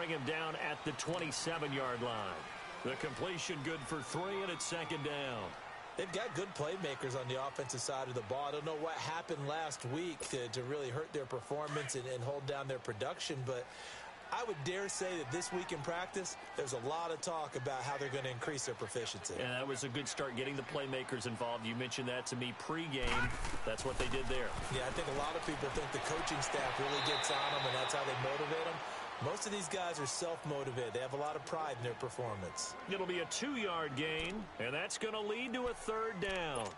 bring him down at the 27-yard line. The completion good for 3, and it's second down. They've got good playmakers on the offensive side of the ball. I don't know what happened last week to really hurt their performance and hold down their production, but I would dare say that this week in practice, there's a lot of talk about how they're going to increase their proficiency. Yeah, that was a good start getting the playmakers involved. You mentioned that to me pregame. That's what they did there. Yeah, I think a lot of people think the coaching staff really gets on them, and that's how they motivate them. Most of these guys are self-motivated. They have a lot of pride in their performance. It'll be a 2-yard gain, and that's going to lead to a third down.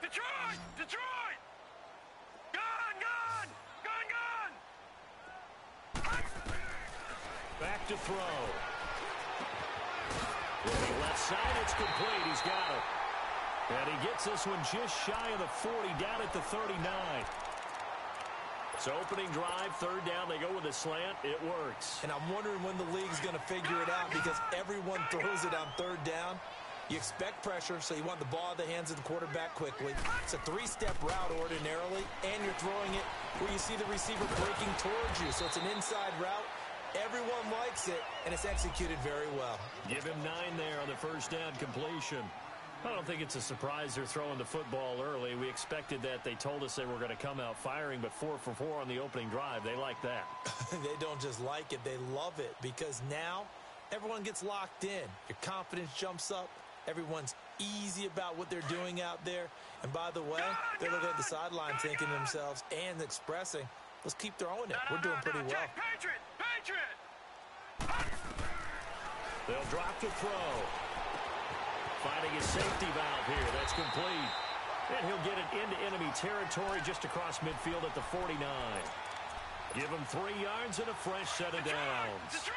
Detroit! Detroit! Gone! Gone! Gone! Gone! Back to throw. Looking left side, it's complete. He's got it. And he gets this one just shy of the 40, down at the 39. So opening drive, third down, they go with a slant. It works. And I'm wondering when the league's going to figure it out because everyone throws it on third down. You expect pressure, so you want the ball in the hands of the quarterback quickly. It's a 3-step route ordinarily, and you're throwing it where you see the receiver breaking towards you. So it's an inside route. Everyone likes it, and it's executed very well. Give him 9 there on the first down completion. I don't think it's a surprise they're throwing the football early. We expected that. They told us they were going to come out firing, but 4 for 4 on the opening drive. They like that. They don't just like it. They love it because now everyone gets locked in. Your confidence jumps up. Everyone's easy about what they're doing out there. And by the way, they're looking at the sideline thinking to themselves and expressing, let's keep throwing it. We're doing pretty well. Patriot! Patriot! They'll drop to throw. Finding his safety valve here. That's complete. And he'll get it into enemy territory just across midfield at the 49. Give him 3 yards and a fresh set of downs.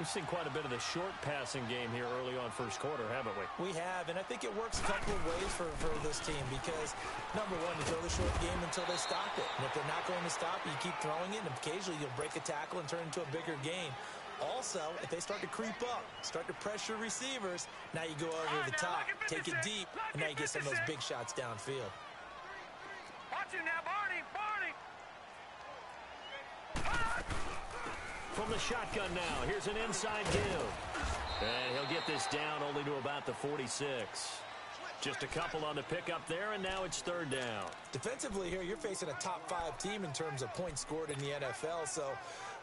We've seen quite a bit of the short passing game here early on first quarter, haven't we? We have, and I think it works a couple of ways for this team because, number one, you throw the short game until they stop it. And if they're not going to stop it, you keep throwing it, and occasionally you'll break a tackle and turn it into a bigger gain. Also, if they start to creep up, start to pressure receivers, now you go over the top, take it deep, and now you get some of those big shots downfield. Watch him now, Barney! Barney! From the shotgun now, here's an inside give. And he'll get this down only to about the 46. Just a couple on the pickup there, and now it's third down. Defensively here, you're facing a top 5 team in terms of points scored in the NFL, so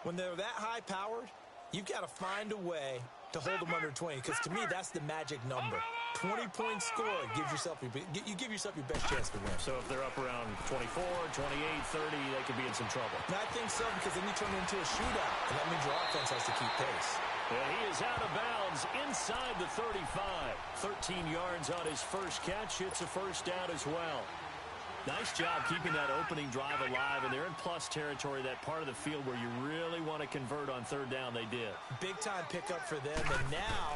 when they're that high-powered, you've got to find a way to hold them under 20, because to me, that's the magic number. 20 points scored, you give yourself your best chance to win. So if they're up around 24, 28, 30, they could be in some trouble. And I think so, because then you turn it into a shootout, and that means your offense has to keep pace. And he is out of bounds inside the 35. 13 yards on his first catch. It's a first down as well. Nice job keeping that opening drive alive, and they're in plus territory, that part of the field where you really want to convert on third down. They did. Big-time pickup for them, and now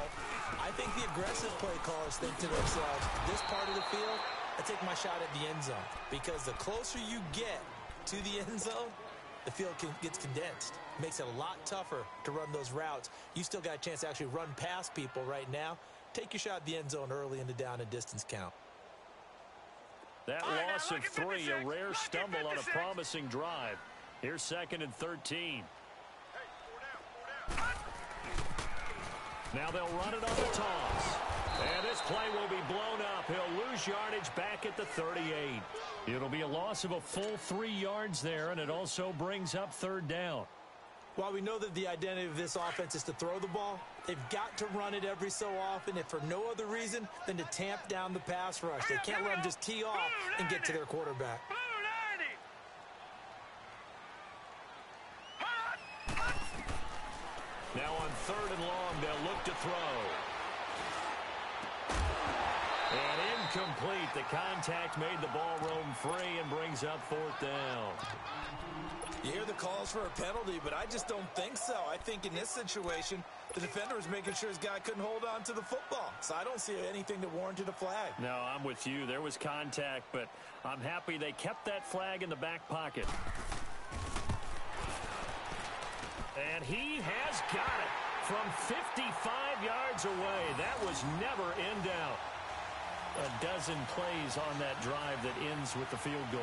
I think the aggressive play callers think to themselves, this part of the field, I take my shot at the end zone, because the closer you get to the end zone, the field gets condensed. It makes it a lot tougher to run those routes. You still got a chance to actually run past people right now. Take your shot at the end zone early in the down and distance count. That loss of 3, a rare stumble on a promising drive. Here's 2nd and 13. Now they'll run it on the toss. And this play will be blown up. He'll lose yardage back at the 38. It'll be a loss of a full 3 yards there, and it also brings up third down. While we know that the identity of this offense is to throw the ball, they've got to run it every so often, if for no other reason than to tamp down the pass rush. They can't let them just tee off and get to their quarterback. Now on 3rd and long, they'll look to throw. And incomplete. The contact made the ball roam free and brings up 4th down. You hear the calls for a penalty, but I just don't think so. I think in this situation, the defender was making sure his guy couldn't hold on to the football. So I don't see anything that warranted a flag. No, I'm with you. There was contact, but I'm happy they kept that flag in the back pocket. And he has got it from 55 yards away. That was never in doubt. A dozen plays on that drive that ends with the field goal.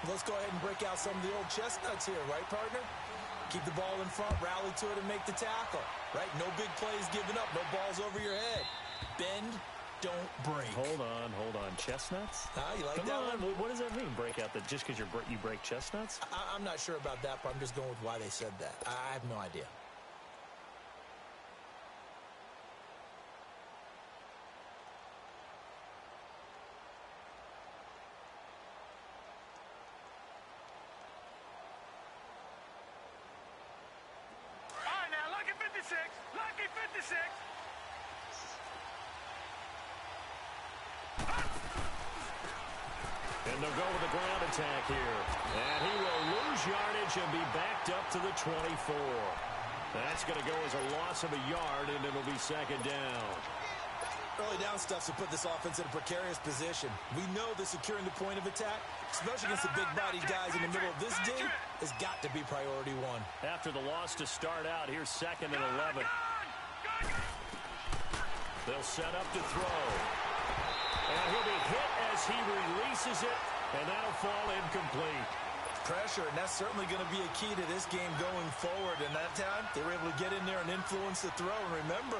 Let's go ahead and break out some of the old chestnuts here, right, partner? Keep the ball in front, rally to it, and make the tackle, right? No big plays given up, no balls over your head. Bend, don't break. Hold on. Chestnuts? You like Come that on. one? What does that mean, break out? That just because you break chestnuts? I'm not sure about that, but I'm just going with why they said that. I have no idea. All right, now, lucky 56. Lucky 56. And they'll go with the ground attack here. And he will lose yardage and be backed up to the 24. That's going to go as a loss of a yard, and it'll be second down. Early down stuff's to put this offense in a precarious position. We know that securing the point of attack, especially against the big-bodied guys in the middle of this dig, has got to be priority one. After the loss to start out, here's second and 11. They'll set up to throw. And he'll be hit as he releases it, and that'll fall incomplete. Pressure, and that's certainly going to be a key to this game going forward. And that time, they were able to get in there and influence the throw. And remember,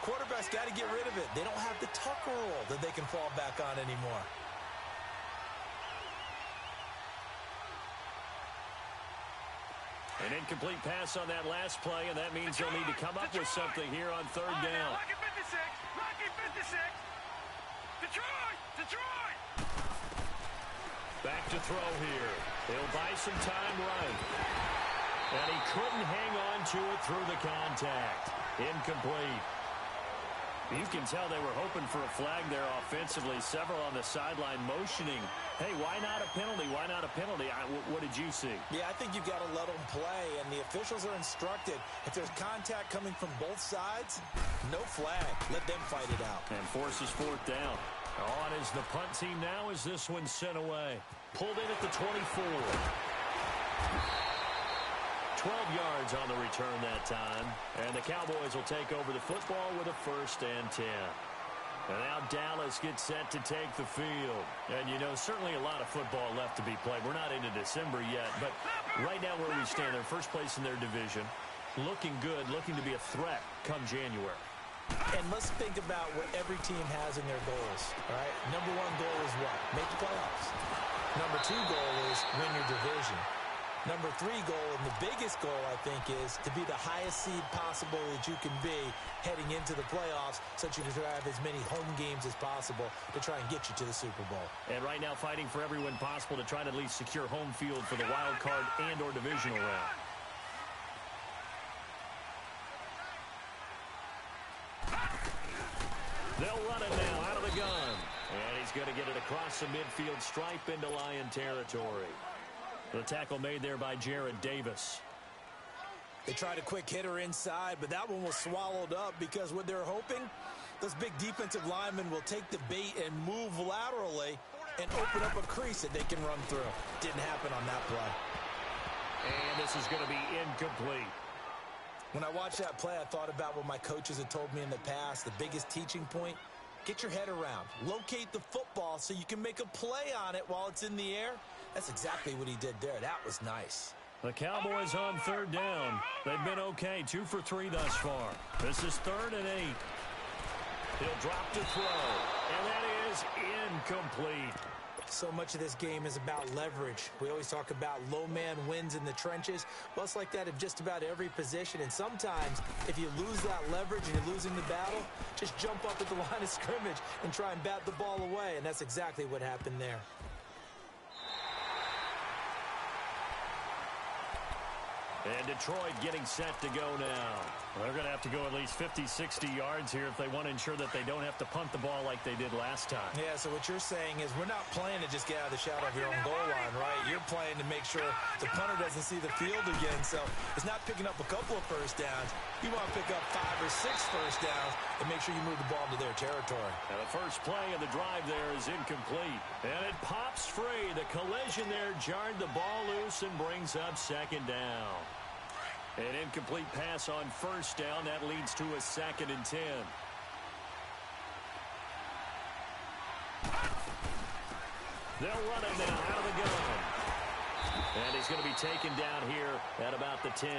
quarterbacks got to get rid of it. They don't have the tuck roll that they can fall back on anymore. An incomplete pass on that last play, and that means they'll need to come up with something here on third down. Lucky 56. Lucky 56. Detroit. Back to throw here. He'll buy some time right. And he couldn't hang on to it through the contact. Incomplete. You can tell they were hoping for a flag there offensively. Several on the sideline motioning. Hey, why not a penalty? Why not a penalty? What did you see? Yeah, I think you've got to let them play, and the officials are instructed. If there's contact coming from both sides, no flag. Let them fight it out. And forces fourth down. On is the punt team now as this one's sent away. Pulled in at the 24. 12 yards on the return that time. And the Cowboys will take over the football with a 1st and 10. And now Dallas gets set to take the field. And, you know, certainly a lot of football left to be played. We're not into December yet, but right now where we stand, they're first place in their division. Looking good, looking to be a threat come January. And let's think about what every team has in their goals, all right? Number one goal is what? Make the playoffs. Number two goal is win your division. Number three goal, and the biggest goal, I think, is to be the highest seed possible that you can be heading into the playoffs so that you can have as many home games as possible to try and get you to the Super Bowl. And right now fighting for every win possible to try to at least secure home field for the wild card and or divisional round. They'll run it now out of the gun. And he's going to get it across the midfield stripe into Lion territory. The tackle made there by Jared Davis. They tried a quick hitter inside, but that one was swallowed up because what they're hoping, those big defensive linemen will take the bait and move laterally and open up a crease that they can run through. Didn't happen on that play. And this is going to be incomplete. When I watched that play, I thought about what my coaches had told me in the past. The biggest teaching point, get your head around. Locate the football so you can make a play on it while it's in the air. That's exactly what he did there. That was nice. The Cowboys on third down. They've been okay, 2 for 3 thus far. This is 3rd and 8. He'll drop to throw, and that is incomplete. So much of this game is about leverage. We always talk about low man wins in the trenches. Well, it's like that in just about every position. And sometimes, if you lose that leverage and you're losing the battle, just jump up at the line of scrimmage and try and bat the ball away. And that's exactly what happened there. And Detroit getting set to go now. They're going to have to go at least 50, 60 yards here if they want to ensure that they don't have to punt the ball like they did last time. Yeah, so what you're saying is we're not playing to just get out of the shadow of your own goal line, right? You're playing to make sure the punter doesn't see the field again. So it's not picking up a couple of first downs. You want to pick up 5 or 6 first downs and make sure you move the ball into their territory. And the first play of the drive there is incomplete. And it pops free. The collision there jarred the ball loose and brings up second down. An incomplete pass on first down. That leads to a 2nd and 10. They'll run it now out of the gun. And he's going to be taken down here at about the 10.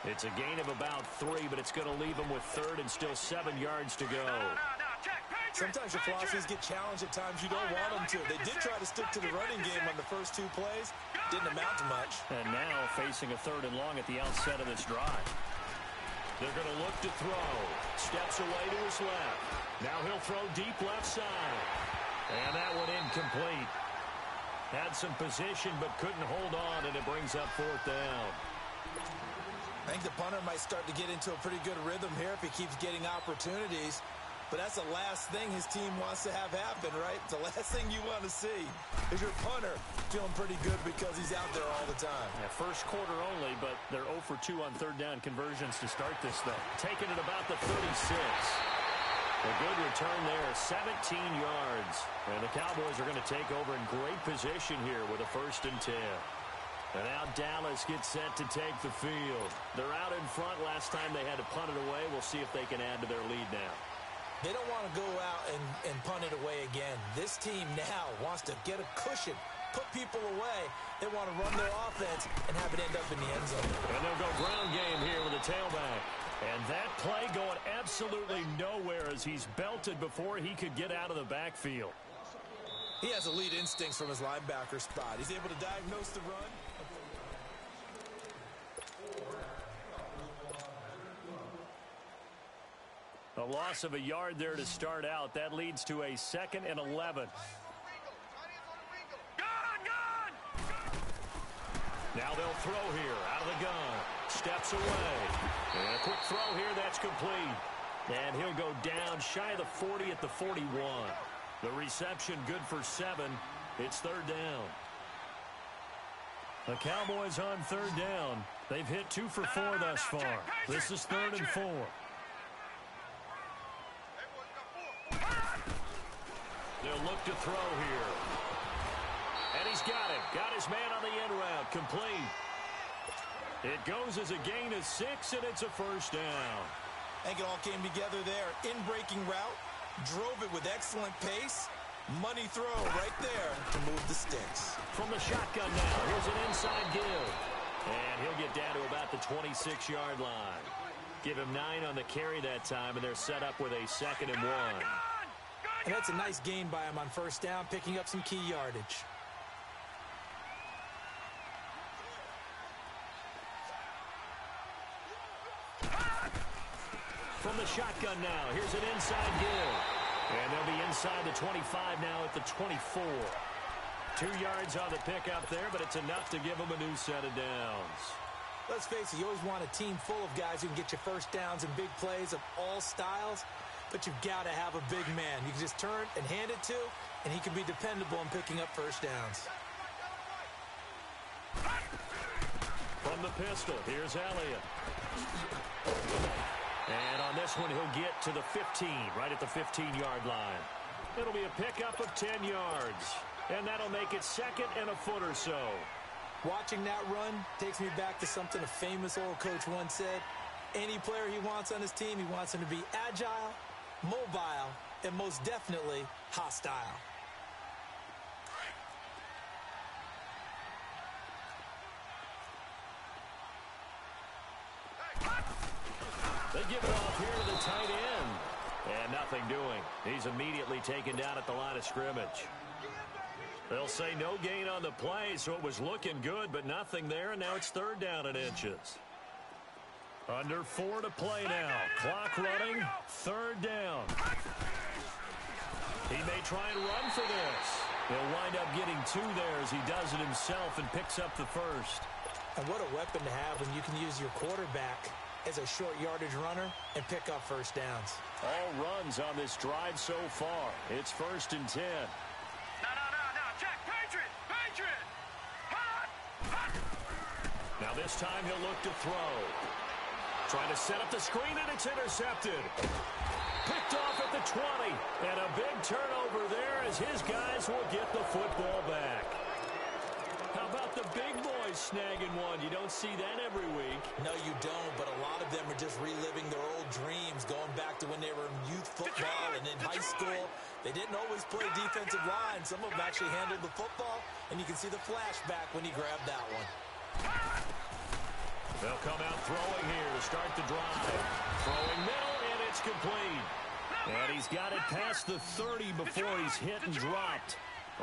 It's a gain of about 3, but it's going to leave him with third and still 7 yards to go. Sometimes your philosophies get challenged at times you don't want them to. They did try to stick to the running game on the first 2 plays. Didn't amount to much. And now facing a third and long at the outset of this drive. They're going to look to throw. Steps away to his left. Now he'll throw deep left side. And that one incomplete. Had some position but couldn't hold on, and it brings up 4th down. I think the punter might start to get into a pretty good rhythm here if he keeps getting opportunities. But that's the last thing his team wants to have happen, right? The last thing you want to see is your punter feeling pretty good because he's out there all the time. Yeah, first quarter only, but they're 0 for 2 on third down conversions to start this thing. Taking it about the 36. A good return there, 17 yards. And the Cowboys are going to take over in great position here with a 1st and 10. And now Dallas gets set to take the field. They're out in front. Last time they had to punt it away. We'll see if they can add to their lead now. They don't want to go out and punt it away again. This team now wants to get a cushion, put people away. They want to run their offense and have it end up in the end zone. And they'll go ground game here with a tailback. And that play going absolutely nowhere as he's belted before he could get out of the backfield. He has elite instincts from his linebacker spot. He's able to diagnose the run. A loss of a yard there to start out. That leads to a 2nd and 11. Now they'll throw here out of the gun. Steps away. And a quick throw here. That's complete. And he'll go down shy of the 40 at the 41. The reception good for 7. It's 3rd down. The Cowboys on 3rd down. They've hit 2 for 4 thus far. This is 3rd and 4. They'll look to throw here. And he's got it. Got his man on the end route. Complete. It goes as a gain of 6, and it's a 1st down. I think it all came together there. In-breaking route. Drove it with excellent pace. Money throw right there to move the sticks. From the shotgun now. Here's an inside give. And he'll get down to about the 26-yard line. Give him 9 on the carry that time, and they're set up with a 2nd and 1. And that's a nice gain by him on 1st down, picking up some key yardage. From the shotgun now, here's an inside give. And they'll be inside the 25 now at the 24. 2 yards on the pickup there, but it's enough to give them a new set of downs. Let's face it, you always want a team full of guys who can get you 1st downs and big plays of all styles. But you've got to have a big man you can just turn and hand it to, and he can be dependable in picking up 1st downs. From the pistol, here's Elliott. And on this one, he'll get to the 15, right at the 15-yard line. It'll be a pickup of 10 yards, and that'll make it 2nd and a foot or so. Watching that run takes me back to something a famous old coach once said. Any player he wants on his team, he wants him to be agile, mobile, and most definitely hostile. They give it off here to the tight end. And nothing doing. He's immediately taken down at the line of scrimmage. They'll say no gain on the play, so it was looking good, but nothing there, and now it's 3rd down and inches. Under 4 to play now. Clock running. 3rd down. He may try and run for this. He'll wind up getting 2 there as he does it himself and picks up the 1st. And what a weapon to have when you can use your quarterback as a short yardage runner and pick up 1st downs. All runs on this drive so far. It's 1st and 10. No, check, Patriot! Hot! Now this time he'll look to throw. Trying to set up the screen, and it's intercepted. Picked off at the 20. And a big turnover there as his guys will get the football back. How about the big boys snagging one? You don't see that every week. No, you don't, but a lot of them are just reliving their old dreams, going back to when they were in youth football and in high school. They didn't always play defensive line. Some of them actually handled the football And you can see the flashback when he grabbed that one. They'll come out throwing here to start the drive. Throwing middle, and it's complete. And he's got it past the 30 before he's hit and dropped.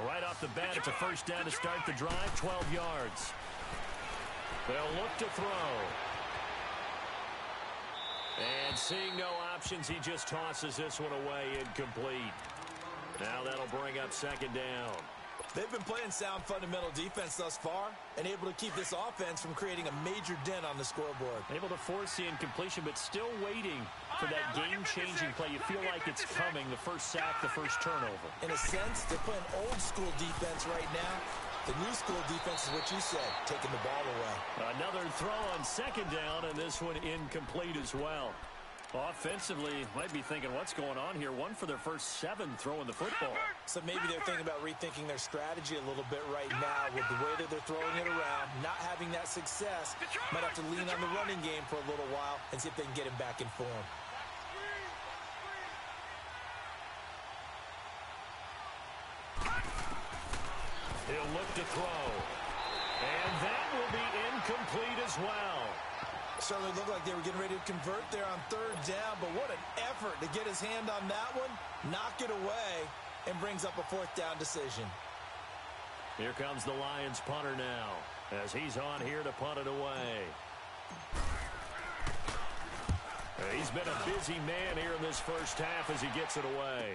Right off the bat, it's a first down to start the drive, 12 yards. They'll look to throw. And seeing no options, he just tosses this one away, incomplete. Now that'll bring up second down. They've been playing sound fundamental defense thus far and able to keep this offense from creating a major dent on the scoreboard. Able to force the incompletion, but still waiting for that game-changing play. You feel like it's coming, the first sack, the first turnover. In a sense, they're playing old-school defense right now. The new school defense is what you said, taking the ball away. Another throw on second down, and this one incomplete as well. Offensively, might be thinking, what's going on here? One for their first 7 throwing the football. So maybe they're thinking about rethinking their strategy a little bit right now with the way that they're throwing it around, not having that success. Might have to lean on the running game for a little while and see if they can get him back in form. He'll look to throw. And that will be incomplete as well. Certainly looked like they were getting ready to convert there on third down, but what an effort to get his hand on that one, knock it away, and brings up a fourth down decision. Here comes the Lions punter now, as he's on here to punt it away. He's been a busy man here in this first half as he gets it away.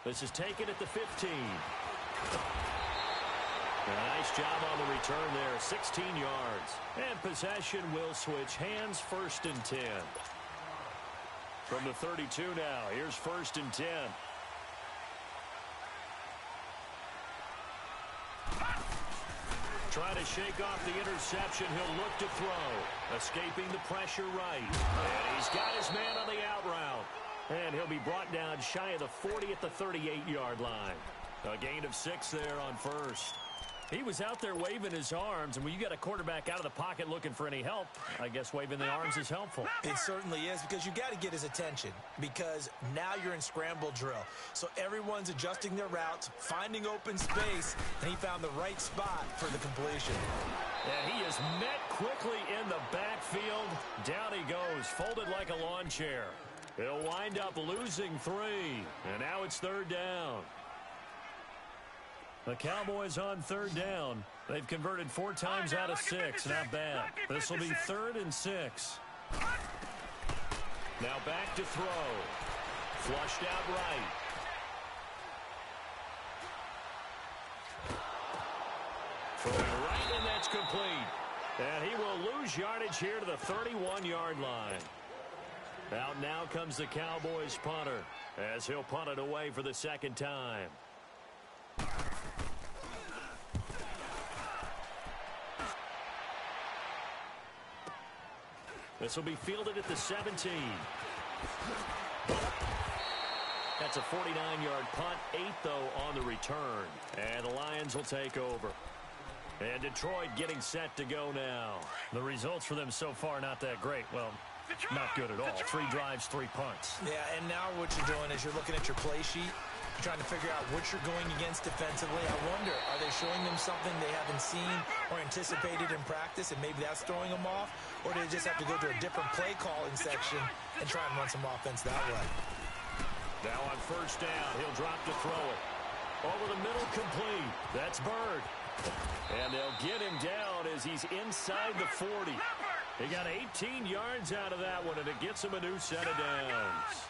This is taken at the 15. A nice job on the return there, 16 yards. And possession will switch hands, first and 10. From the 32 now, here's first and 10. Trying to shake off the interception, he'll look to throw. Escaping the pressure right. And he's got his man on the out route. And he'll be brought down shy of the 40 at the 38-yard line. A gain of 6 there on first. He was out there waving his arms, and when you got a quarterback out of the pocket looking for any help, I guess waving the arms is helpful. It certainly is, because you got to get his attention, because now you're in scramble drill. So everyone's adjusting their routes, finding open space, and he found the right spot for the completion. And he is met quickly in the backfield. Down he goes, folded like a lawn chair. He'll wind up losing 3, and now it's third down. The Cowboys on third down. They've converted 4 times out of 6. Not bad. This will be 3rd and 6. Now back to throw. Flushed out right. Throwing right, and that's complete. And he will lose yardage here to the 31-yard line. Out now comes the Cowboys punter, as he'll punt it away for the second time. This will be fielded at the 17. That's a 49-yard punt, 8 though on the return. And the Lions will take over. And Detroit getting set to go now. The results for them so far not that great. Well, not good at all. 3 drives, 3 punts. Yeah, and now what you're doing is you're looking at your play sheet. You're trying to figure out what you're going against defensively. I wonder, are they showing them something they haven't seen or anticipated in practice, and maybe that's throwing them off? Or do they just have to go to a different play calling section and try and run some offense that way? Now on first down, he'll drop to throw it. Over the middle, complete. That's Bird. And they'll get him down as he's inside the 40. He got 18 yards out of that one, and it gets him a new set of downs.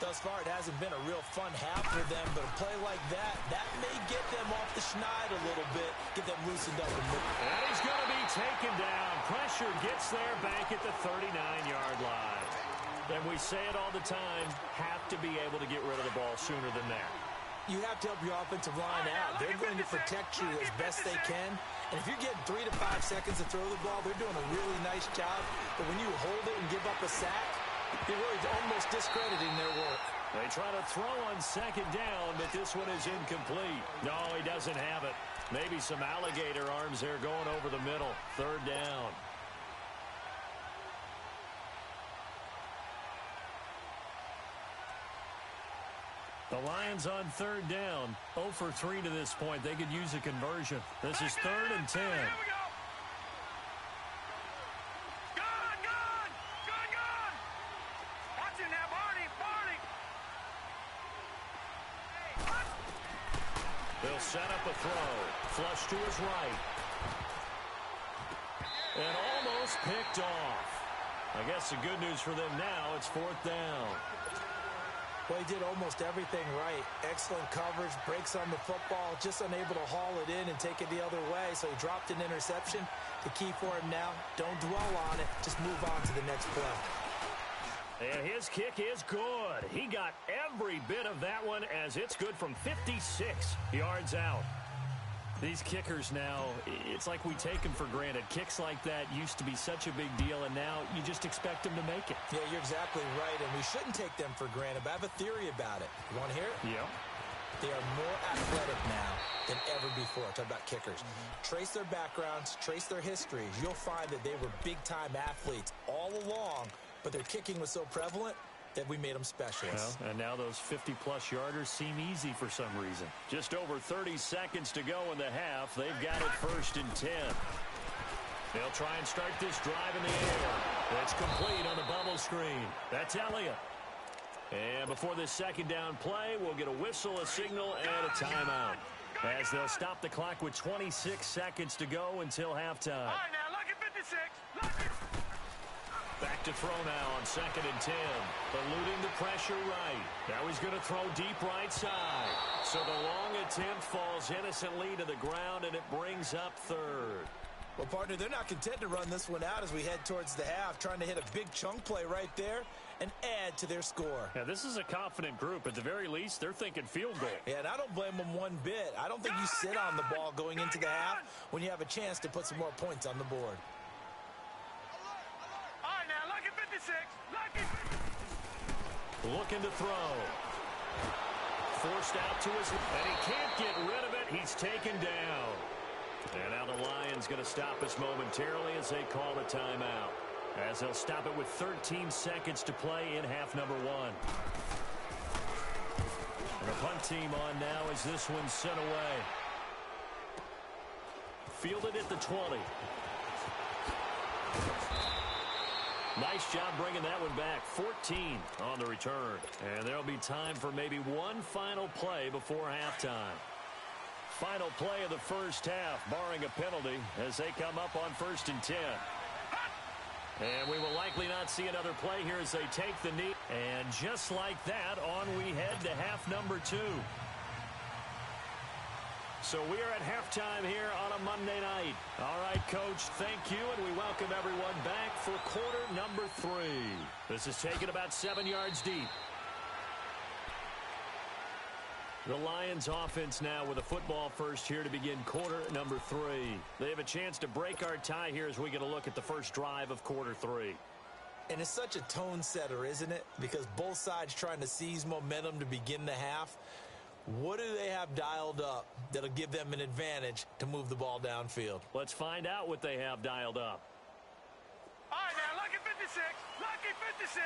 Thus far, it hasn't been a real fun half for them, but a play like that may get them off the schneid a little bit, get them loosened up. And he's going to be taken down. Pressure gets there back at the 39-yard line. And we say it all the time, have to be able to get rid of the ball sooner than that. You have to help your offensive line out. They're going to protect you as best they can. And if you're getting 3 to 5 seconds to throw the ball, they're doing a really nice job. But when you hold it and give up a sack, you're really almost discrediting their work. They try to throw on second down, but this one is incomplete. No, he doesn't have it. Maybe some alligator arms there going over the middle. Third down. The Lions on third down. 0 for 3 to this point. They could use a conversion. This is 3rd and 10. Here we go. Gone, gone, gone, gone. Watch him now, Barney, Barney. They'll set up a throw. Flush to his right. And almost picked off. I guess the good news for them now, it's 4th down. Well, he did almost everything right. Excellent coverage, breaks on the football, just unable to haul it in and take it the other way, so he dropped an interception. The key for him now, don't dwell on it, just move on to the next play. And his kick is good. He got every bit of that one as it's good from 56 yards out. These kickers now, it's like we take them for granted. Kicks like that used to be such a big deal, and now you just expect them to make it. Yeah, you're exactly right, and we shouldn't take them for granted, but I have a theory about it. You want to hear it? Yeah. They are more athletic now than ever before. Talk about kickers. Trace their backgrounds, trace their histories. You'll find that they were big-time athletes all along, but their kicking was so prevalent that we made them specialists. Well, and now those 50-plus yarders seem easy for some reason. Just over 30 seconds to go in the half. They've got it 1st and 10. They'll try and start this drive in the air. It's complete on the bubble screen. That's Elliott. And before this 2nd down play, we'll get a whistle, a signal, and a timeout, as they'll stop the clock with 26 seconds to go until halftime. All right, now, lucky 56. Lucky. Back to throw now on 2nd and 10. Eluding the pressure right. Now he's going to throw deep right side. So the long attempt falls innocently to the ground, and it brings up 3rd. Well, partner, they're not content to run this one out as we head towards the half, trying to hit a big chunk play right there and add to their score. Yeah, this is a confident group. At the very least, they're thinking field goal. Yeah, and I don't blame them one bit. I don't think you sit on the ball going into the half when you have a chance to put some more points on the board. All right, now, lucky 56. Lucky. Looking to throw. Forced out to his left, and he can't get rid of it. He's taken down. And now the Lions going to stop us momentarily as they call a timeout, as they'll stop it with 13 seconds to play in half number 1. And the punt team on now as this one's sent away. Fielded at the 20. Nice job bringing that one back. 14 on the return. And there'll be time for maybe one final play before halftime. Final play of the first half, barring a penalty, as they come up on 1st and 10. And we will likely not see another play here as they take the knee. And just like that, on we head to half number 2. So we are at halftime here on a Monday night. All right, Coach, thank you, and we welcome everyone back for quarter number 3. This is taken about 7 yards deep. The Lions offense now with a football first here to begin quarter number 3. They have a chance to break our tie here as we get a look at the first drive of quarter 3. And it's such a tone setter, isn't it? Because both sides trying to seize momentum to begin the half. What do they have dialed up that'll give them an advantage to move the ball downfield? Let's find out what they have dialed up. All right, now, lucky 56. Lucky 56.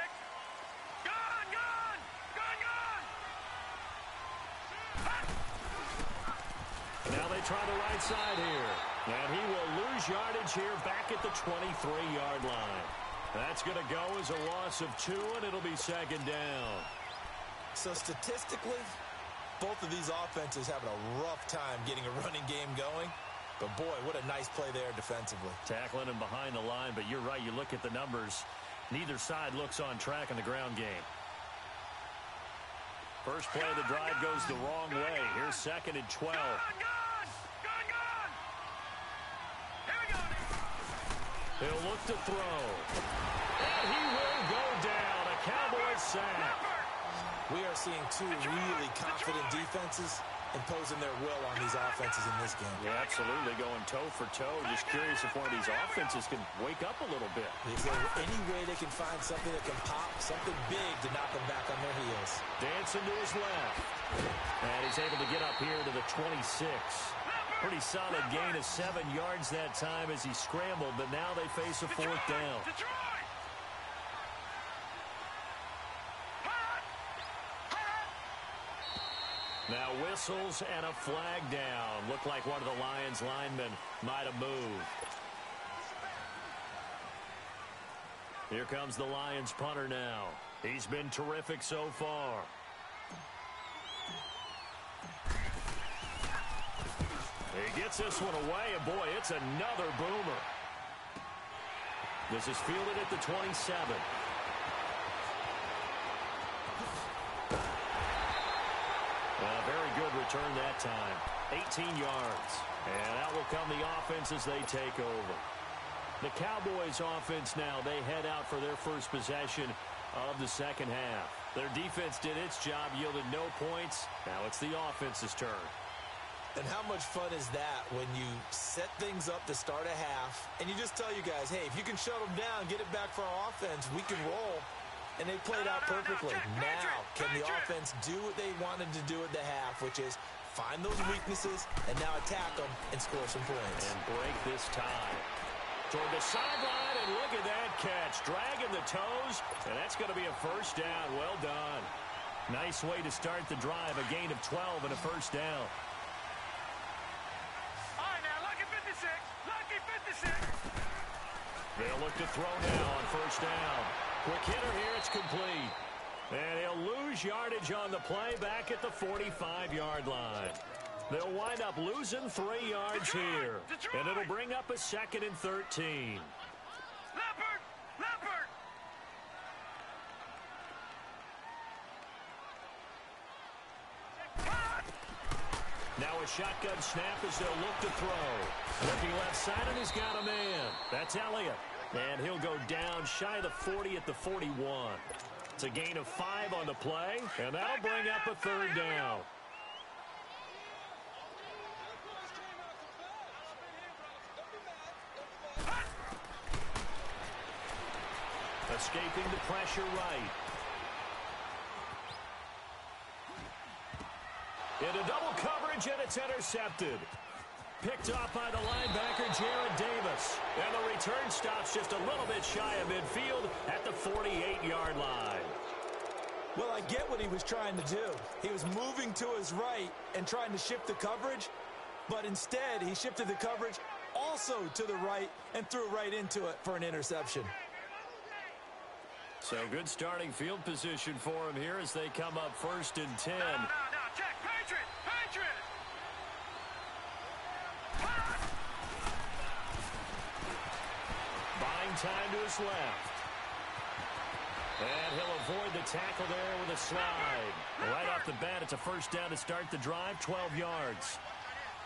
Gone, gone, gone, gone. Now they try the right side here. And he will lose yardage here back at the 23-yard line. That's going to go as a loss of 2, and it'll be 2nd down. So statistically, both of these offenses having a rough time getting a running game going. But, boy, what a nice play there defensively. Tackling him behind the line, but you're right. You look at the numbers. Neither side looks on track in the ground game. First play of the drive goes the wrong way. Here's 2nd and 12. Gone, gone, gone, gone. Here we go. He'll look to throw. And he will go down. A Cowboys sack. We are seeing two really confident defenses imposing their will on these offenses in this game. Yeah, absolutely. Going toe for toe. Just curious if one of these offenses can wake up a little bit. Is there any way they can find something that can pop, something big to knock them back on their heels? Dancing to his left. And he's able to get up here to the 26. Pretty solid gain of 7 yards that time as he scrambled, but now they face a 4th down. Now whistles and a flag down. Looked like one of the Lions linemen might have moved. Here comes the Lions punter now. He's been terrific so far. He gets this one away, and boy, it's another boomer. This is fielded at the 27. Very good return that time. 18 yards. And out will come the offense as they take over. The Cowboys offense now, they head out for their first possession of the second half. Their defense did its job, yielded no points. Now it's the offense's turn. And how much fun is that when you set things up to start a half and you just tell you guys, hey, if you can shut them down, get it back for our offense, we can roll. And they played out perfectly. Now, can the offense do what they wanted to do at the half, which is find those weaknesses and now attack them and score some points. And break this tie. Toward the sideline, and look at that catch. Dragging the toes, and that's going to be a first down. Well done. Nice way to start the drive. A gain of 12 and a first down. All right, now, lucky 56. Lucky 56. They'll look to throw now on first down. Quick hitter here, it's complete. And he'll lose yardage on the play back at the 45-yard line. They'll wind up losing 3 yards here. And it'll bring up a 2nd and 13. Leopard! Leopard! Now a shotgun snap as they'll look to throw. Looking left side, and he's got a man. That's Elliott. And he'll go down shy of the 40 at the 41. It's a gain of 5 on the play, and that'll bring up a 3rd down. Escaping the pressure right. Into double coverage, and it's intercepted. Picked off by the linebacker, Jared Davis. And the return stops just a little bit shy of midfield at the 48-yard line. Well, I get what he was trying to do. He was moving to his right and trying to shift the coverage, but instead he shifted the coverage also to the right and threw right into it for an interception. So good starting field position for him here as they come up 1st and 10. No, check. Patriot! Patriot! Buying time to his left. And he'll avoid the tackle there with a slide. Right off the bat, it's a first down to start the drive, 12 yards.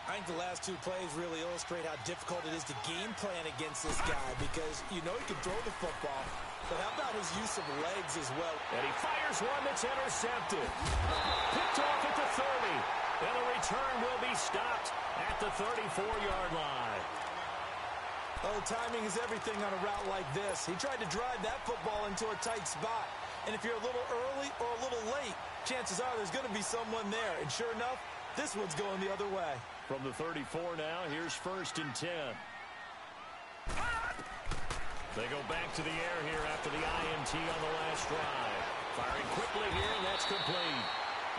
I think the last 2 plays really illustrate how difficult it is to game plan against this guy because you know he can throw the football, but how about his use of legs as well? And he fires one that's intercepted. Picked off at the 30. And the return will be stopped at the 34-yard line. Oh, timing is everything on a route like this. He tried to drive that football into a tight spot. And if you're a little early or a little late, chances are there's going to be someone there. And sure enough, this one's going the other way. From the 34 now, here's 1st and 10. They go back to the air here after the INT on the last drive. Firing quickly here, and that's complete.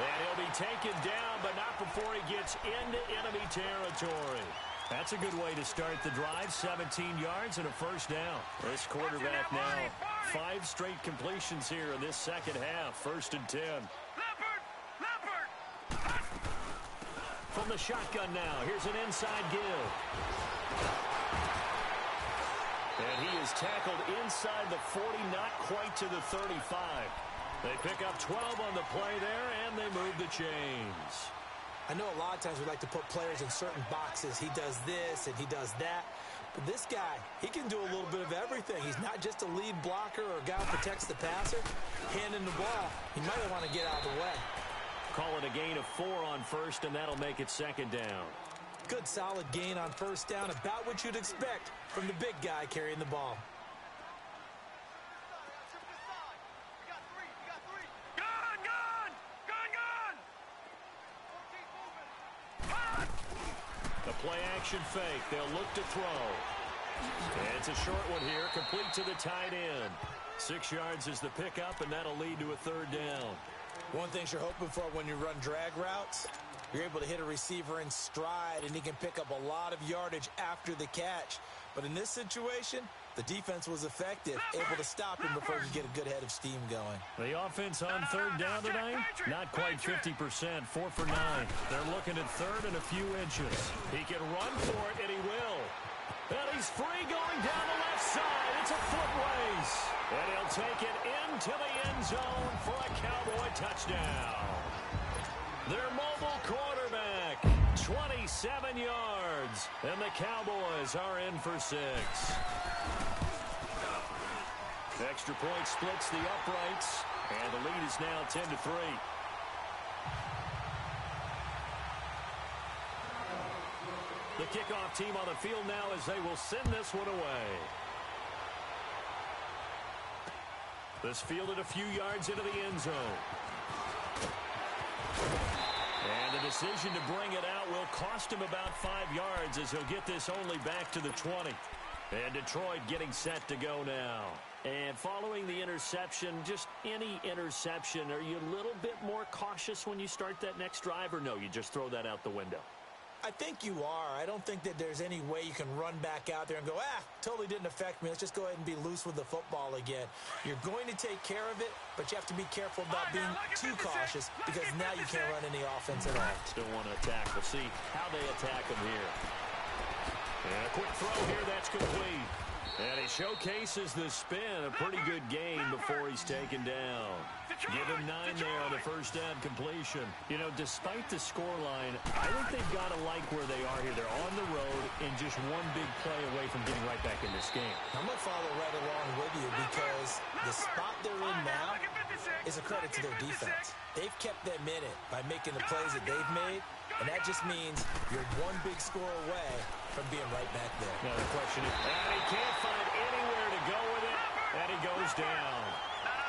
And he'll be taken down, but not before he gets into enemy territory. That's a good way to start the drive. 17 yards and a first down. This quarterback now, 5 straight completions here in this second half. 1st and 10. Leopard! Leopard! From the shotgun now, here's an inside give. And he is tackled inside the 40, not quite to the 35. They pick up 12 on the play there, and they move the chains. I know a lot of times we like to put players in certain boxes. He does this and he does that. But this guy, he can do a little bit of everything. He's not just a lead blocker or a guy who protects the passer. Handing the ball, he might want to get out of the way. Call it a gain of 4 on first, and that'll make it 2nd down. Good, solid gain on first down, about what you'd expect from the big guy carrying the ball. The play action fake. They'll look to throw. And it's a short one here, complete to the tight end. 6 yards is the pickup, and that'll lead to a 3rd down. One thing you're hoping for when you run drag routes, you're able to hit a receiver in stride, and he can pick up a lot of yardage after the catch. But in this situation, the defense was effective, able to stop him before he could get a good head of steam going. The offense on third down tonight, not quite 50%, 4 for 9. They're looking at third and a few inches. He can run for it, and he will. And he's free going down the left side. It's a foot race. And he'll take it into the end zone for a Cowboy touchdown. Their mobile quarterback, 27 yards. And the Cowboys are in for 6. Extra point splits the uprights. And the lead is now 10-3. The kickoff team on the field now as they will send this one away. This fielded a few yards into the end zone. And the decision to bring it out will cost him about 5 yards as he'll get this only back to the 20. And Detroit getting set to go now. And following the interception, just any interception, are you a little bit more cautious when you start that next drive, or no, you just throw that out the window? I think you are. I don't think that there's any way you can run back out there and go, totally didn't affect me. Let's just go ahead and be loose with the football again. You're going to take care of it, but you have to be careful about being too cautious because now you can't run any offense at all. Still want to attack. We'll see how they attack him here. And a quick throw here. That's complete. And he showcases the spin. A pretty good game before he's taken down. Give him 9 there on the first down completion. You know, despite the scoreline, I think they've got to like where they are here. They're on the road and just one big play away from getting right back in this game. I'm going to follow right along with you because the spot they're in now is a credit to their defense. They've kept them in it by making the plays that they've made, and that just means you're one big score away from being right back there. Now the question is, and he can't find anywhere to go with it, and he goes down.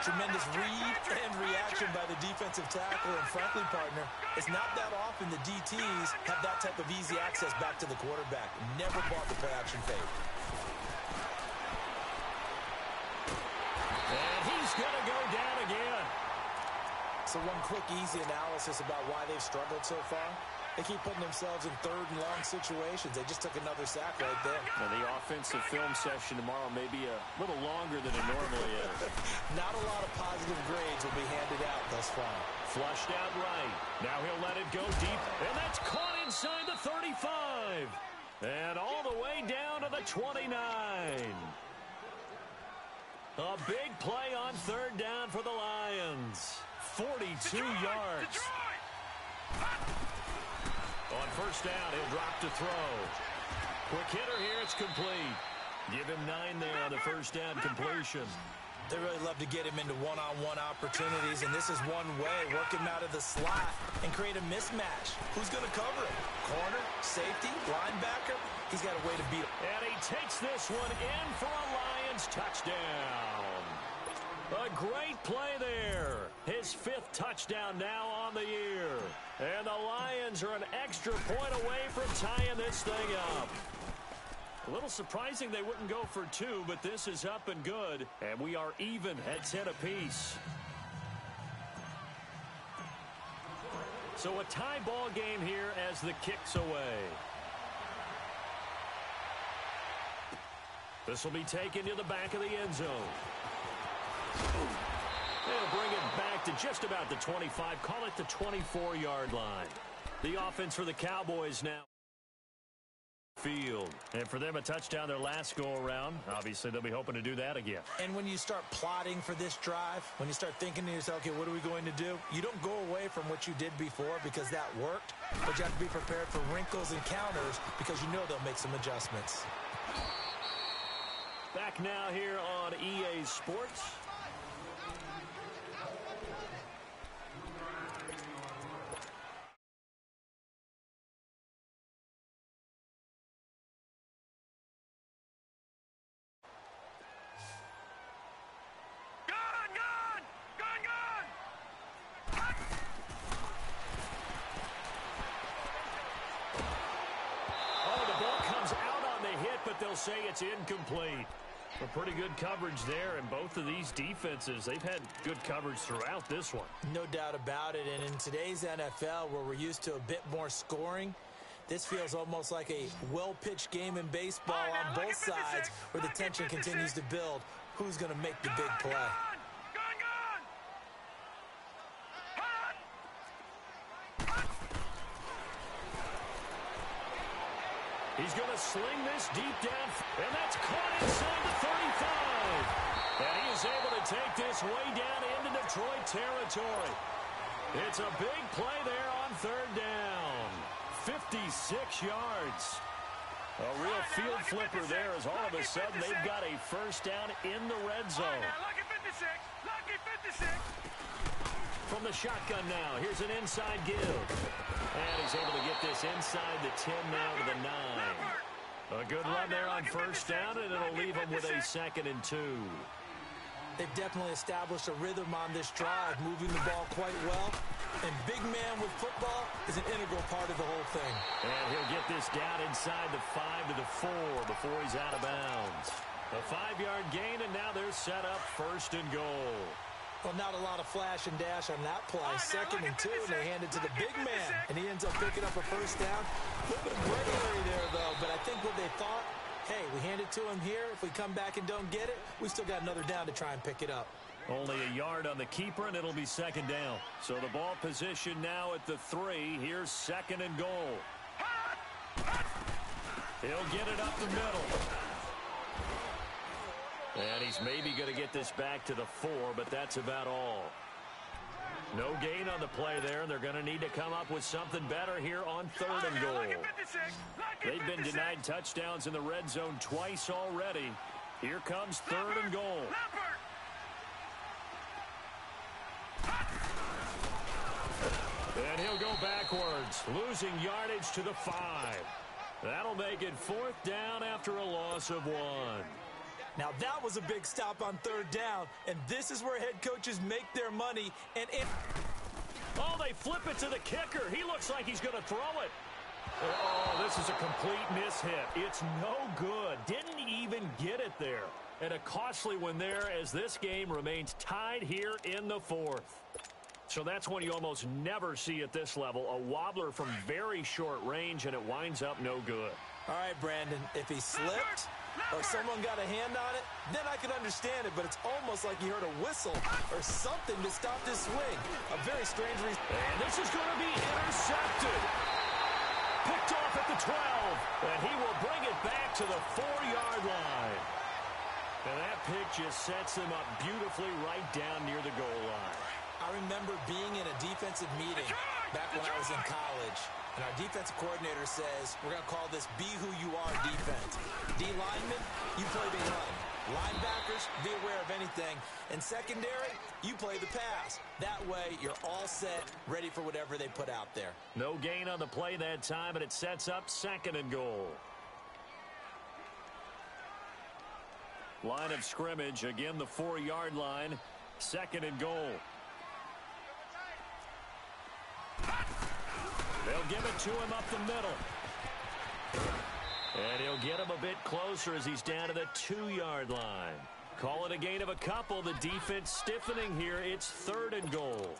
Tremendous read and reaction by the defensive tackle, and frankly, partner, it's not that often the DTs have that type of easy access back to the quarterback. Never bought the play-action fake. And he's going to go down again. So one quick, easy analysis about why they've struggled so far. They keep putting themselves in third and long situations. They just took another sack right there. Now, the offensive film session tomorrow may be a little longer than it normally is. Not a lot of positive grades will be handed out thus far. Flushed out right. Now he'll let it go deep, and that's caught inside the 35. And all the way down to the 29. A big play on third down for the Lions. 42 yards. On first down, he'll drop to throw. Quick hitter here, it's complete. Give him 9 there on the first down completion. They really love to get him into one-on-one opportunities, and this is one way, work him out of the slot and create a mismatch. Who's going to cover him? Corner, safety, linebacker? He's got a way to beat him. And he takes this one in for a Lions touchdown. A great play there. His 5th touchdown now on the year. And the Lions are an extra point away from tying this thing up. A little surprising they wouldn't go for 2, but this is up and good. And we are even at 10 apiece. So a tie ball game here as the kick's away. This will be taken to the back of the end zone. They'll bring it back to just about the 25. Call it the 24-yard line. The offense for the Cowboys now. Field. And for them, a touchdown their last go-around. Obviously, they'll be hoping to do that again. And when you start plotting for this drive, when you start thinking to yourself, okay, what are we going to do? You don't go away from what you did before because that worked, but you have to be prepared for wrinkles and counters because you know they'll make some adjustments. Back now here on EA Sports. They'll say it's incomplete. A pretty good coverage there, and both of these defenses, they've had good coverage throughout this one. No doubt about it, and in today's NFL, where we're used to a bit more scoring, this feels almost like a well-pitched game in baseball on both sides, where the tension continues to build. Who's going to make the big play? He's going to sling this deep down, and that's caught inside the 35. And he is able to take this way down into Detroit territory. It's a big play there on third down. 56 yards. A real field flipper there as all of a sudden they've got a first down in the red zone. Lucky 56. Lucky 56. From the shotgun now, here's an inside give. And he's able to get this inside the 10 now to the 9. A good run there on first down, and it'll leave him with a 2nd and 2. They've definitely established a rhythm on this drive, moving the ball quite well. And big man with football is an integral part of the whole thing. And he'll get this down inside the 5 to the 4 before he's out of bounds. A 5-yard gain, and now they're set up 1st and goal. Well, not a lot of flash and dash on that play. 2nd and 2, and they hand it to the big man. And he ends up picking up a first down. A little bit of gray area there, though. But I think what they thought, hey, we hand it to him here. If we come back and don't get it, we still got another down to try and pick it up. Only a yard on the keeper, and it'll be 2nd down. So the ball position now at the 3. Here's 2nd and goal. He'll get it up the middle. And he's maybe going to get this back to the 4, but that's about all. No gain on the play there, and they're going to need to come up with something better here on 3rd and goal. They've been denied touchdowns in the red zone twice already. Here comes 3rd and goal. And he'll go backwards, losing yardage to the 5. That'll make it 4th down after a loss of 1. Now, that was a big stop on 3rd down, and this is where head coaches make their money. Oh, they flip it to the kicker. He looks like he's going to throw it. Oh, this is a complete mishit. It's no good. Didn't even get it there. And a costly one there as this game remains tied here in the 4th. So that's one you almost never see at this level. A wobbler from very short range, and it winds up no good. All right, Brandon, if he slipped or someone got a hand on it, then I could understand it, but it's almost like you heard a whistle or something to stop this swing. A very strange reason. And this is going to be intercepted. Picked off at the 12, and he will bring it back to the 4-yard line. And that pick just sets them up beautifully right down near the goal line. I remember being in a defensive meeting back when I was in college. And our defensive coordinator says, we're going to call this be who you are defense. D linemen, you play the run. Linebackers, be aware of anything. And secondary, you play the pass. That way, you're all set, ready for whatever they put out there. No gain on the play that time, and it sets up 2nd and goal. Line of scrimmage, again the 4-yard line. 2nd and goal. They'll give it to him up the middle. And he'll get him a bit closer as he's down to the 2-yard line. Call it a gain of a couple. The defense stiffening here. It's 3rd and goal.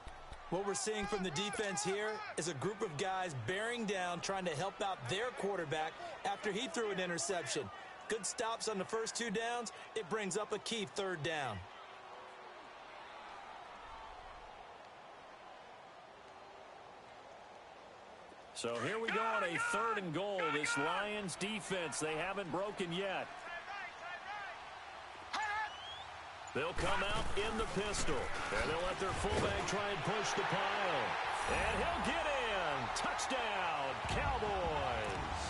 What we're seeing from the defense here is a group of guys bearing down, trying to help out their quarterback after he threw an interception. Good stops on the first 2 downs. It brings up a key 3rd down. So here we go on a 3rd and goal. This Lions defense, they haven't broken yet. They'll come out in the pistol. And they'll let their fullback try and push the pile. And he'll get in. Touchdown, Cowboys.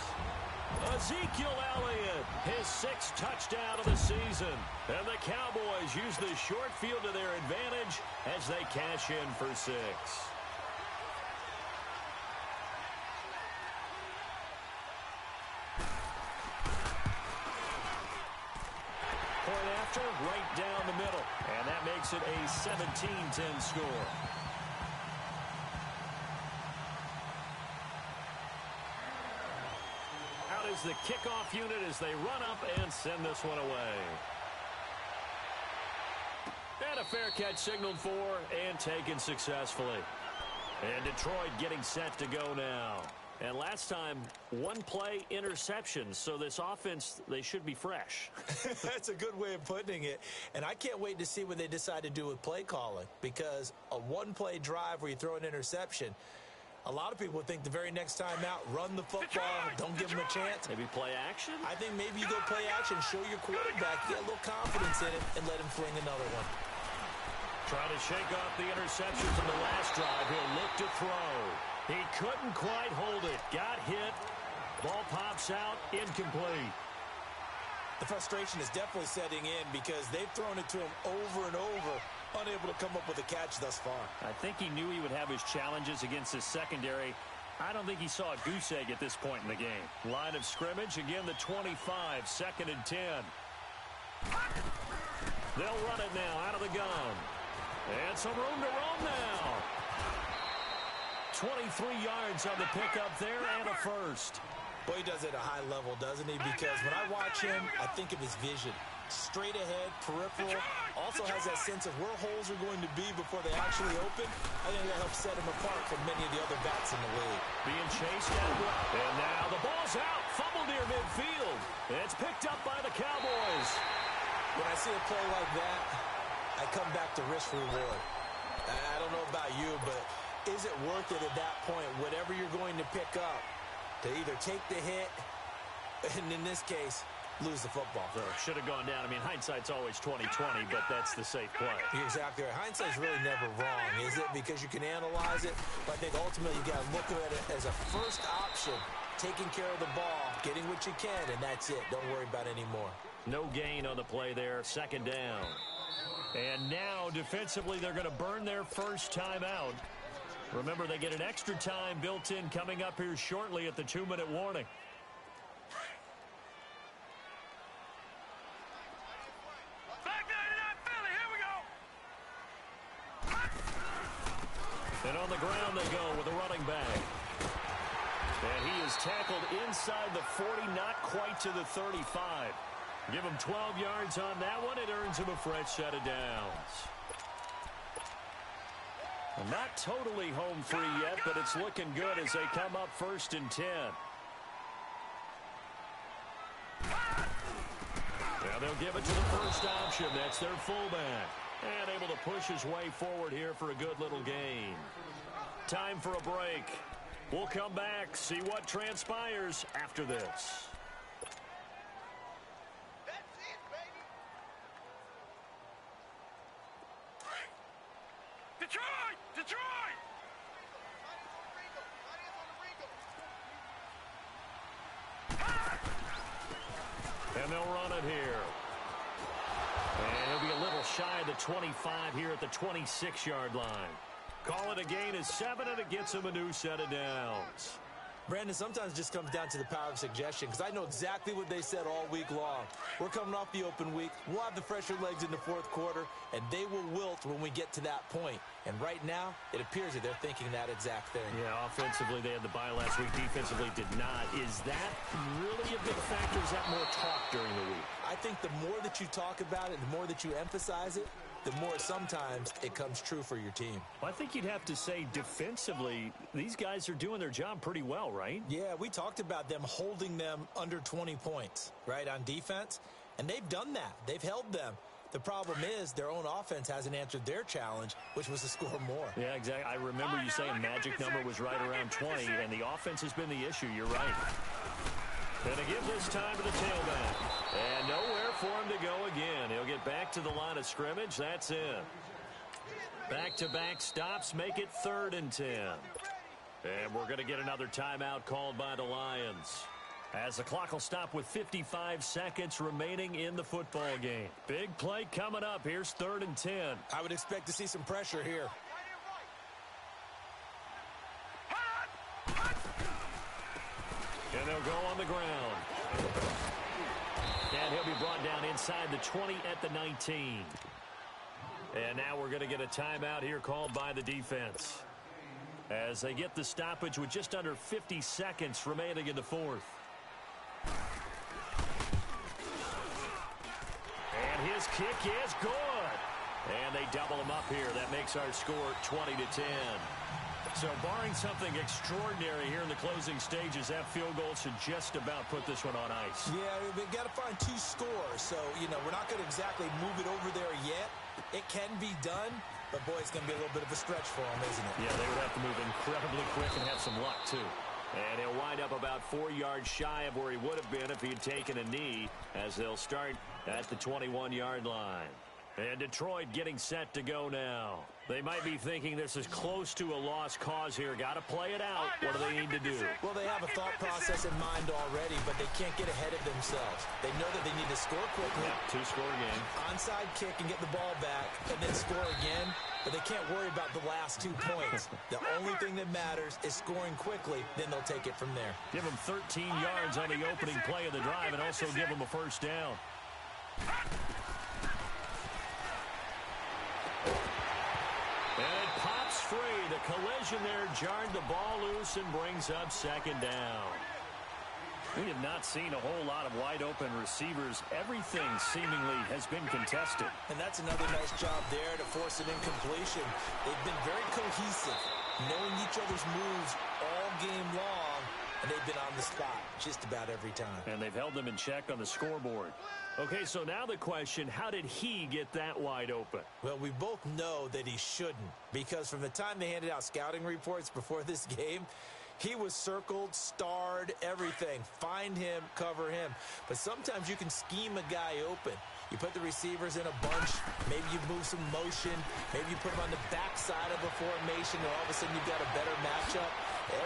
Ezekiel Elliott, his 6th touchdown of the season. And the Cowboys use the short field to their advantage as they cash in for 6. Right down the middle, and that makes it a 17-10 score. Out is the kickoff unit as they run up and send this one away. And a fair catch signaled for and taken successfully. And Detroit getting set to go now. And last time, one play interception. So this offense, they should be fresh. That's a good way of putting it. And I can't wait to see what they decide to do with play calling. Because a one-play drive where you throw an interception, a lot of people think the very next time out, run the football, don't give them a chance. Maybe play action? I think maybe you go play action, show your quarterback, get a little confidence in it, and let him fling another one. Trying to shake off the interception from the last drive. He'll look to throw. He couldn't quite hold it. Got hit. Ball pops out. Incomplete. The frustration is definitely setting in because they've thrown it to him over and over, unable to come up with a catch thus far. I think he knew he would have his challenges against his secondary. I don't think he saw a goose egg at this point in the game. Line of scrimmage, again the 25, 2nd and 10. They'll run it now out of the gun. And some room to roam now. 23 yards on the pickup there and a first. Boy, he does it at a high level, doesn't he? Because when I watch him, I think of his vision. Straight ahead, peripheral. Also has that sense of where holes are going to be before they actually open. I think that helps set him apart from many of the other backs in the league. Being chased out. And now the ball's out. Fumble near midfield. It's picked up by the Cowboys. When I see a play like that, I come back to risk reward. I don't know about you, but is it worth it at that point, whatever you're going to pick up, to either take the hit, and in this case, lose the football? Should have gone down. I mean, hindsight's always 20/20, but that's the safe play. You're exactly right. Hindsight's really never wrong, is it? Because you can analyze it, but I think ultimately you got to look at it as a first option, taking care of the ball, getting what you can, and that's it. Don't worry about any more. No gain on the play there. 2nd down. And now, defensively, they're going to burn their first time out. Remember, they get an extra time built in coming up here shortly at the 2-minute warning. Back 99 Philly, here we go. And on the ground they go with a running back. And he is tackled inside the 40, not quite to the 35. Give him 12 yards on that one. It earns him a fresh set of downs. Not totally home free yet, but it's looking good as they come up 1st and 10. Now they'll give it to the first option. That's their fullback. And able to push his way forward here for a good little gain. Time for a break. We'll come back, see what transpires after this. Detroit! And they'll run it here. And he'll be a little shy of the 25 here at the 26-yard line. Call it a gain of 7, and it gets him a new set of downs. Brandon, sometimes it just comes down to the power of suggestion, because I know exactly what they said all week long. We're coming off the open week. We'll have the fresher legs in the 4th quarter, and they will wilt when we get to that point. And right now, it appears that they're thinking that exact thing. Yeah, offensively, they had the bye last week. Defensively, did not. Is that really a big factor? Is that more talk during the week? I think the more that you talk about it, the more that you emphasize it, the more sometimes it comes true for your team. Well, I think you'd have to say defensively, these guys are doing their job pretty well, right? Yeah, we talked about them holding them under 20 points, right, on defense, and they've done that. They've held them. The problem is their own offense hasn't answered their challenge, which was to score more. Yeah, exactly. I remember you saying magic number was right around 20, and the offense has been the issue. You're right. Going to give this time to the tailback. And nowhere for him to go again. He'll get back to the line of scrimmage. That's it. Back-to-back stops make it 3rd and 10. And we're going to get another timeout called by the Lions, as the clock will stop with 55 seconds remaining in the football game. Big play coming up. Here's 3rd and 10. I would expect to see some pressure here. And they'll go on the ground. And he'll be brought down inside the 20 at the 19. And now we're going to get a timeout here called by the defense, as they get the stoppage with just under 50 seconds remaining in the 4th. And his kick is good. And they double them up here. That makes our score 20-10. So barring something extraordinary here in the closing stages, that field goal should just about put this one on ice. Yeah, we've got to find 2 scores. So, we're not going to exactly move it over there yet. It can be done, but, boy, it's going to be a little bit of a stretch for them, isn't it? Yeah, they would have to move incredibly quick and have some luck, too. And he'll wind up about 4 yards shy of where he would have been if he had taken a knee, as they'll start at the 21-yard line. And Detroit getting set to go now. They might be thinking this is close to a lost cause here. Got to play it out. What do they need to do? Well, they have a thought process in mind already, but they can't get ahead of themselves. They know that they need to score quickly. Yeah, 2-score game. Onside kick and get the ball back, and then score again. But they can't worry about the last 2 points. The only thing that matters is scoring quickly. Then they'll take it from there. Give them 13 yards on the opening play of the drive and also give them a first down. And it pops free. The collision there jarred the ball loose and brings up second down. We have not seen a whole lot of wide-open receivers. Everything seemingly has been contested. And that's another nice job there to force an incompletion. They've been very cohesive, knowing each other's moves all game long, and they've been on the spot just about every time. And they've held them in check on the scoreboard. Okay, so now the question, how did he get that wide open? Well, we both know that he shouldn't, because from the time they handed out scouting reports before this game, he was circled, starred, everything. Find him, cover him. But sometimes you can scheme a guy open. You put the receivers in a bunch. Maybe you move some motion. Maybe you put them on the backside of a formation, and all of a sudden you've got a better matchup.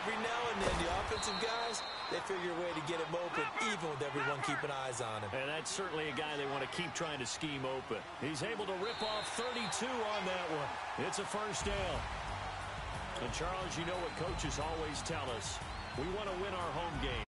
Every now and then, the offensive guys, they figure a way to get him open, even with everyone keeping eyes on him. And that's certainly a guy they want to keep trying to scheme open. He's able to rip off 32 on that one. It's a first down. And, Charles, you know what coaches always tell us. We want to win our home game.